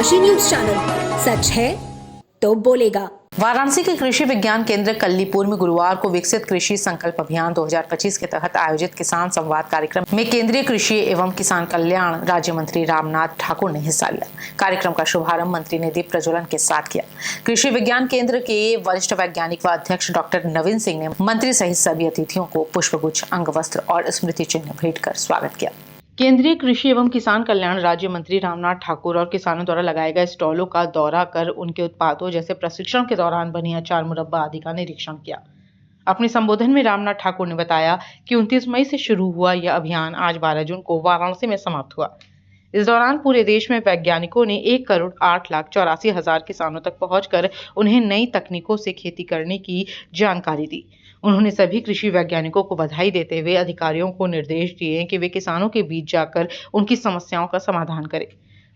डनकाशी news channel, सच है तो बोलेगा। वाराणसी के कृषि विज्ञान केंद्र कल्लीपुर में गुरुवार को विकसित कृषि संकल्प अभियान 2025 के तहत आयोजित किसान संवाद कार्यक्रम में केंद्रीय कृषि एवं किसान कल्याण राज्य मंत्री रामनाथ ठाकुर ने हिस्सा लिया। कार्यक्रम का शुभारंभ मंत्री ने दीप प्रज्वलन के साथ किया। कृषि विज्ञान केंद्र के वरिष्ठ वैज्ञानिक व अध्यक्ष डॉक्टर नवीन सिंह ने मंत्री सहित सभी अतिथियों को पुष्पगुच्छ, अंगवस्त्र और स्मृति चिन्ह भेंट कर स्वागत किया। केंद्रीय कृषि एवं किसान कल्याण राज्य मंत्री रामनाथ ठाकुर और किसानों द्वारा लगाए गए स्टॉलों का दौरा कर उनके उत्पादों जैसे प्रशिक्षण के दौरान बनी अचार, मुरब्बा आदि का निरीक्षण किया। अपने संबोधन में रामनाथ ठाकुर ने बताया कि 29 मई से शुरू हुआ यह अभियान आज 12 जून को वाराणसी में समाप्त हुआ। इस दौरान पूरे देश में वैज्ञानिकों ने 1,08,84,000 किसानों तक पहुंचकर उन्हें नई तकनीकों से खेती करने की जानकारी दी। उन्होंने सभी कृषि वैज्ञानिकों को बधाई देते हुए अधिकारियों को निर्देश दिए कि वे किसानों के बीच जाकर उनकी समस्याओं का समाधान करें।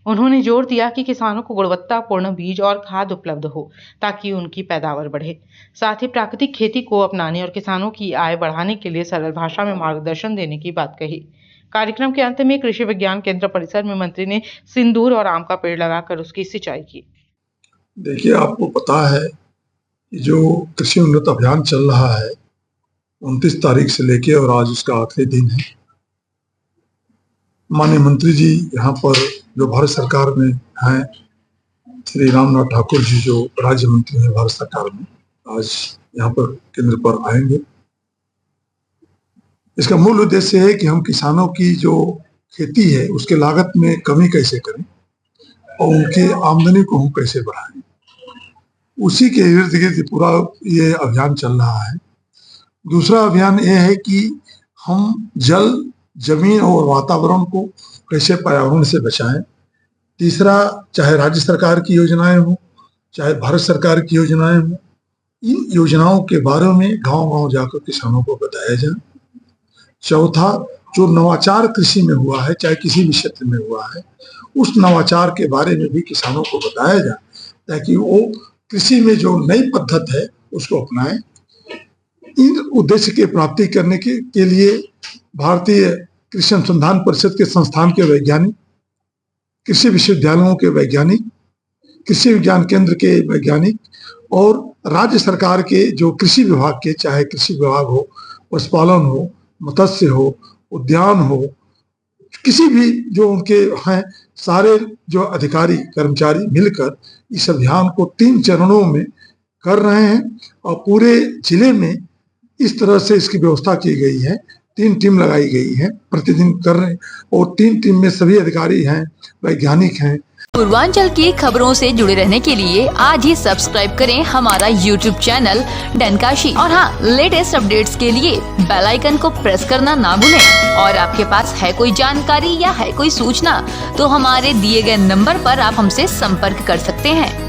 उन्होंने जोर दिया कि किसानों को गुणवत्तापूर्ण बीज और खाद उपलब्ध हो ताकि उनकी पैदावार बढ़े। साथ ही प्राकृतिक खेती को अपनाने और किसानों की आय बढ़ाने के लिए सरल भाषा में मार्गदर्शन देने की बात कही। कार्यक्रम के अंत में कृषि विज्ञान केंद्र परिसर में मंत्री ने सिंदूर और आम का पेड़ लगाकर उसकी सिंचाई की। देखिए, आपको पता है जो कृषि उन्नत अभियान चल रहा है 29 तारीख से लेके और आज उसका आखिरी दिन है। माननीय मंत्री जी यहाँ पर जो भारत सरकार में हैं, श्री रामनाथ ठाकुर जी जो राज्य मंत्री हैं भारत सरकार में, आज यहाँ पर केंद्र पर आएंगे। इसका मूल उद्देश्य है कि हम किसानों की जो खेती है उसके लागत में कमी कैसे करें और उनकी आमदनी को हम कैसे बढ़ाएं। उसी के इर्द गिर्द पूरा ये अभियान चल रहा है। दूसरा अभियान ये है कि हम जल, जमीन और वातावरण को कैसे पर्यावरण से बचाएं। तीसरा, चाहे राज्य सरकार की योजनाएं हो, चाहे भारत सरकार की योजनाएं हो, इन योजनाओं के बारे में गांव-गांव जाकर किसानों को बताया जाए। चौथा, जो नवाचार कृषि में हुआ है, चाहे किसी भी क्षेत्र में हुआ है, उस नवाचार के बारे में भी किसानों को बताया जाए ताकि वो कृषि में जो नई पद्धति है उसको अपनाएं। इन उद्देश्य की प्राप्ति करने के लिए भारतीय कृषि अनुसंधान परिषद के संस्थान के वैज्ञानिक, कृषि विश्वविद्यालयों के वैज्ञानिक, कृषि विज्ञान केंद्र के वैज्ञानिक और राज्य सरकार के जो कृषि विभाग के, चाहे कृषि विभाग हो, पशुपालन हो, मत्स्य हो, उद्यान हो, किसी भी जो उनके हैं, सारे जो अधिकारी कर्मचारी मिलकर इस अभियान को 3 चरणों में कर रहे हैं और पूरे जिले में इस तरह से इसकी व्यवस्था की गई है। 3 टीम लगाई गई है, प्रतिदिन कर रहे हैं और 3 टीम में सभी अधिकारी हैं, वैज्ञानिक हैं। पूर्वांचल की खबरों से जुड़े रहने के लिए आज ही सब्सक्राइब करें हमारा YouTube चैनल डनकाशी और हाँ, लेटेस्ट अपडेट्स के लिए बेल आइकन को प्रेस करना ना भूलें। और आपके पास है कोई जानकारी या है कोई सूचना तो हमारे दिए गए नंबर पर आप हमसे संपर्क कर सकते हैं।